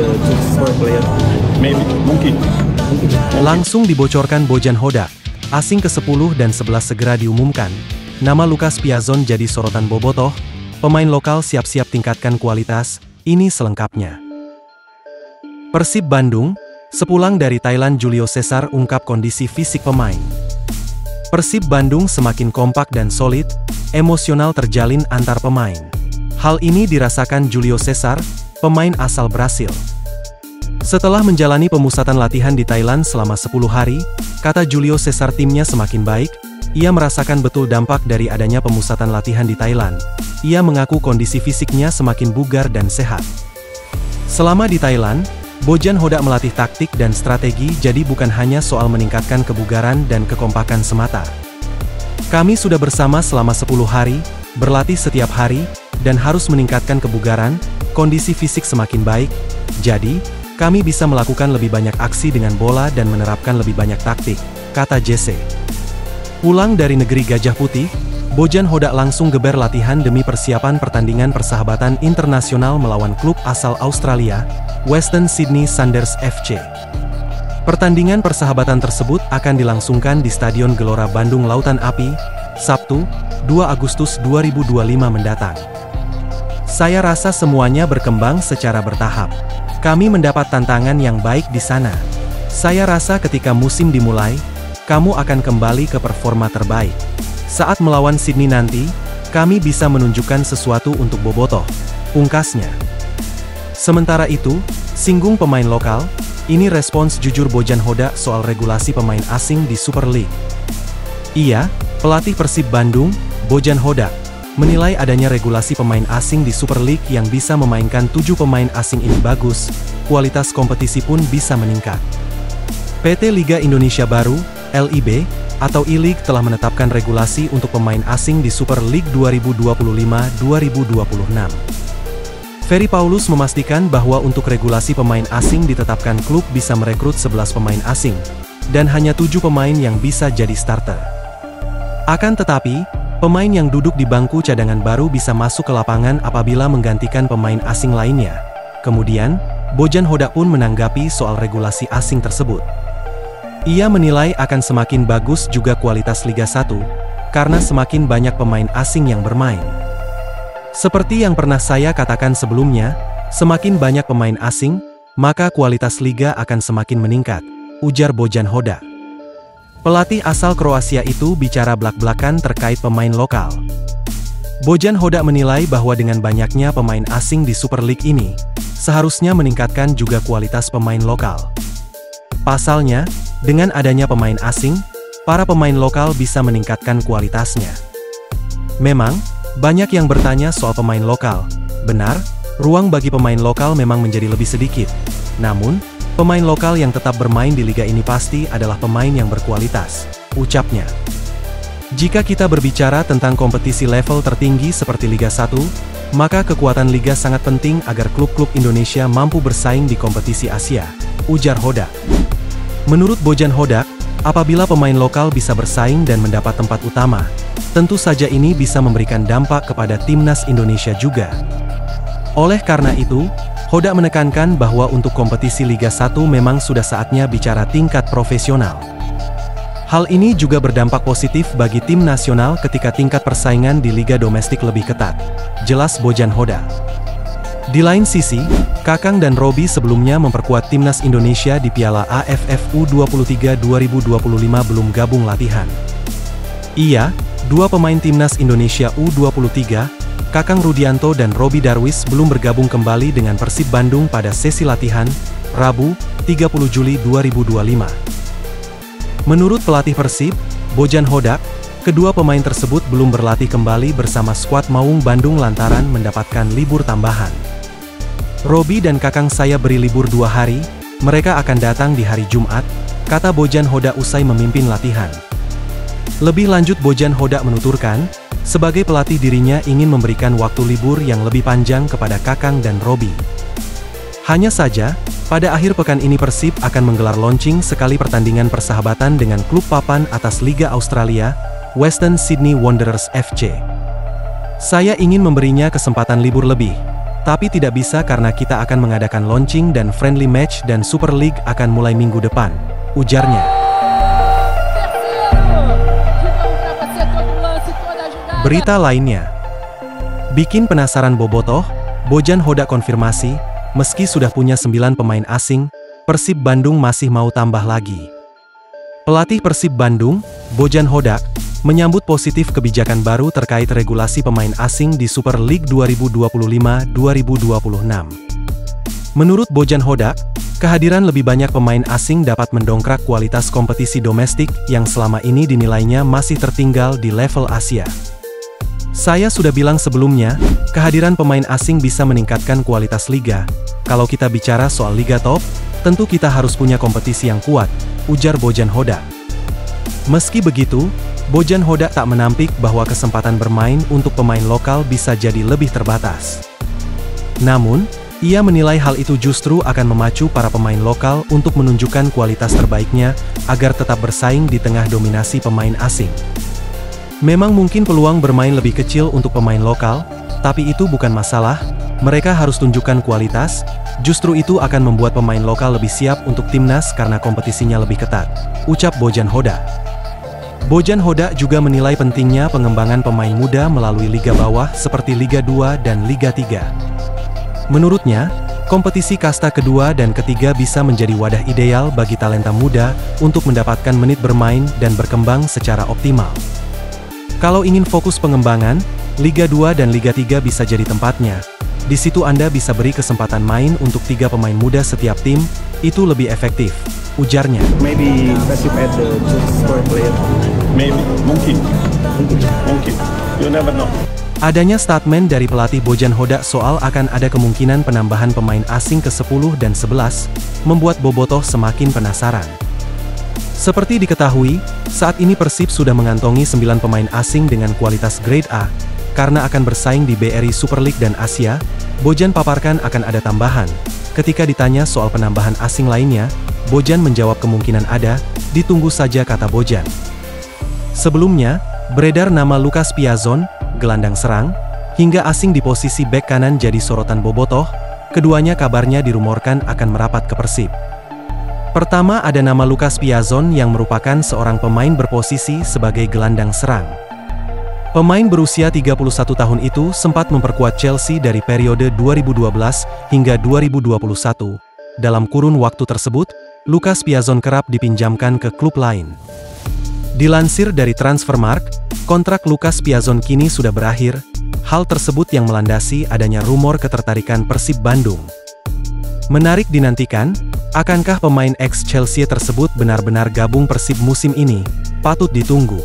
choose for player. Maybe, mungkin. Langsung dibocorkan Bojan Hodak. Asing ke-10 dan 11 segera diumumkan. Nama Lucas Piazon jadi sorotan bobotoh. Pemain lokal siap-siap tingkatkan kualitas. Ini selengkapnya. Persib Bandung, sepulang dari Thailand Julio Cesar ungkap kondisi fisik pemain. Persib Bandung semakin kompak dan solid, emosional terjalin antar pemain. Hal ini dirasakan Julio Cesar, pemain asal Brasil. Setelah menjalani pemusatan latihan di Thailand selama 10 hari, kata Julio Cesar timnya semakin baik. Ia merasakan betul dampak dari adanya pemusatan latihan di Thailand. Ia mengaku kondisi fisiknya semakin bugar dan sehat. Selama di Thailand, Bojan Hodak melatih taktik dan strategi, jadi bukan hanya soal meningkatkan kebugaran dan kekompakan semata. Kami sudah bersama selama 10 hari, berlatih setiap hari, dan harus meningkatkan kebugaran, kondisi fisik semakin baik, jadi, kami bisa melakukan lebih banyak aksi dengan bola dan menerapkan lebih banyak taktik, kata JC. Pulang dari negeri Gajah Putih, Bojan Hodak langsung geber latihan demi persiapan pertandingan persahabatan internasional melawan klub asal Australia, Western Sydney Sanders FC. Pertandingan persahabatan tersebut akan dilangsungkan di Stadion Gelora Bandung Lautan Api, Sabtu, 2 Agustus 2025 mendatang. Saya rasa semuanya berkembang secara bertahap. Kami mendapat tantangan yang baik di sana. Saya rasa ketika musim dimulai, kamu akan kembali ke performa terbaik. Saat melawan Sydney nanti, kami bisa menunjukkan sesuatu untuk bobotoh, pungkasnya. Sementara itu, singgung pemain lokal, ini respons jujur Bojan Hodak soal regulasi pemain asing di Super League. Ia, pelatih Persib Bandung, Bojan Hodak, menilai adanya regulasi pemain asing di Super League yang bisa memainkan 7 pemain asing ini bagus, kualitas kompetisi pun bisa meningkat. PT Liga Indonesia Baru, LIB, atau E-League telah menetapkan regulasi untuk pemain asing di Super League 2025-2026. Ferry Paulus memastikan bahwa untuk regulasi pemain asing ditetapkan klub bisa merekrut 11 pemain asing, dan hanya 7 pemain yang bisa jadi starter. Akan tetapi, pemain yang duduk di bangku cadangan baru bisa masuk ke lapangan apabila menggantikan pemain asing lainnya. Kemudian, Bojan Hodak pun menanggapi soal regulasi asing tersebut. Ia menilai akan semakin bagus juga kualitas Liga 1, karena semakin banyak pemain asing yang bermain. Seperti yang pernah saya katakan sebelumnya, semakin banyak pemain asing, maka kualitas Liga akan semakin meningkat, ujar Bojan Hodak. Pelatih asal Kroasia itu bicara blak-blakan terkait pemain lokal. Bojan Hodak menilai bahwa dengan banyaknya pemain asing di Super League ini, seharusnya meningkatkan juga kualitas pemain lokal. Pasalnya, dengan adanya pemain asing, para pemain lokal bisa meningkatkan kualitasnya. Memang, banyak yang bertanya soal pemain lokal. Benar, ruang bagi pemain lokal memang menjadi lebih sedikit. Namun, pemain lokal yang tetap bermain di liga ini pasti adalah pemain yang berkualitas, ucapnya. Jika kita berbicara tentang kompetisi level tertinggi seperti Liga 1, maka kekuatan liga sangat penting agar klub-klub Indonesia mampu bersaing di kompetisi Asia, ujar Hodak. Menurut Bojan Hodak, apabila pemain lokal bisa bersaing dan mendapat tempat utama, tentu saja ini bisa memberikan dampak kepada timnas Indonesia juga. Oleh karena itu, Hodak menekankan bahwa untuk kompetisi Liga 1 memang sudah saatnya bicara tingkat profesional. Hal ini juga berdampak positif bagi tim nasional ketika tingkat persaingan di liga domestik lebih ketat, jelas Bojan Hodak. Di lain sisi, Kakang dan Robi sebelumnya memperkuat timnas Indonesia di Piala AFF U23 2025 belum gabung latihan. Ia, 2 pemain timnas Indonesia U23, Kakang Rudianto dan Robi Darwis belum bergabung kembali dengan Persib Bandung pada sesi latihan, Rabu, 30 Juli 2025. Menurut pelatih Persib, Bojan Hodak, kedua pemain tersebut belum berlatih kembali bersama skuad Maung Bandung lantaran mendapatkan libur tambahan. Robi dan Kakang saya beri libur 2 hari, mereka akan datang di hari Jumat, kata Bojan Hodak usai memimpin latihan. Lebih lanjut Bojan Hodak menuturkan, sebagai pelatih dirinya ingin memberikan waktu libur yang lebih panjang kepada Kakang dan Robi. Hanya saja, pada akhir pekan ini Persib akan menggelar launching sekali pertandingan persahabatan dengan klub papan atas Liga Australia, Western Sydney Wanderers FC. Saya ingin memberinya kesempatan libur lebih. Tapi tidak bisa karena kita akan mengadakan launching dan friendly match dan Super League akan mulai minggu depan, ujarnya. Berita lainnya. Bikin penasaran bobotoh, Bojan Hodak konfirmasi, meski sudah punya 9 pemain asing, Persib Bandung masih mau tambah lagi. Pelatih Persib Bandung, Bojan Hodak, menyambut positif kebijakan baru terkait regulasi pemain asing di Super League 2025-2026. Menurut Bojan Hodak, kehadiran lebih banyak pemain asing dapat mendongkrak kualitas kompetisi domestik yang selama ini dinilainya masih tertinggal di level Asia. Saya sudah bilang sebelumnya, kehadiran pemain asing bisa meningkatkan kualitas liga. Kalau kita bicara soal liga top, tentu kita harus punya kompetisi yang kuat, ujar Bojan Hodak. Meski begitu, Bojan Hodak tak menampik bahwa kesempatan bermain untuk pemain lokal bisa jadi lebih terbatas. Namun, ia menilai hal itu justru akan memacu para pemain lokal untuk menunjukkan kualitas terbaiknya agar tetap bersaing di tengah dominasi pemain asing. Memang mungkin peluang bermain lebih kecil untuk pemain lokal, tapi itu bukan masalah, mereka harus tunjukkan kualitas, justru itu akan membuat pemain lokal lebih siap untuk timnas karena kompetisinya lebih ketat, ucap Bojan Hodak. Bojan Hodak juga menilai pentingnya pengembangan pemain muda melalui Liga Bawah seperti Liga 2 dan Liga 3. Menurutnya, kompetisi kasta kedua dan ketiga bisa menjadi wadah ideal bagi talenta muda untuk mendapatkan menit bermain dan berkembang secara optimal. Kalau ingin fokus pengembangan, Liga 2 dan Liga 3 bisa jadi tempatnya. Di situ Anda bisa beri kesempatan main untuk 3 pemain muda setiap tim, itu lebih efektif, ujarnya. Maybe Persib add the squad player. Maybe, mungkin. You never know. Adanya statement dari pelatih Bojan Hodak soal akan ada kemungkinan penambahan pemain asing ke-10 dan 11, membuat bobotoh semakin penasaran. Seperti diketahui, saat ini Persib sudah mengantongi 9 pemain asing dengan kualitas grade A. Karena akan bersaing di BRI Super League dan Asia, Bojan paparkan akan ada tambahan. Ketika ditanya soal penambahan asing lainnya, Bojan menjawab kemungkinan ada, ditunggu saja kata Bojan. Sebelumnya, beredar nama Lucas Piazon, gelandang serang, hingga asing di posisi bek kanan jadi sorotan bobotoh, keduanya kabarnya dirumorkan akan merapat ke Persib. Pertama ada nama Lucas Piazon yang merupakan seorang pemain berposisi sebagai gelandang serang. Pemain berusia 31 tahun itu sempat memperkuat Chelsea dari periode 2012 hingga 2021. Dalam kurun waktu tersebut, Lucas Piazon kerap dipinjamkan ke klub lain. Dilansir dari Transfermarkt, kontrak Lucas Piazon kini sudah berakhir, hal tersebut yang melandasi adanya rumor ketertarikan Persib Bandung. Menarik dinantikan, akankah pemain ex-Chelsea tersebut benar-benar gabung Persib musim ini? Patut ditunggu.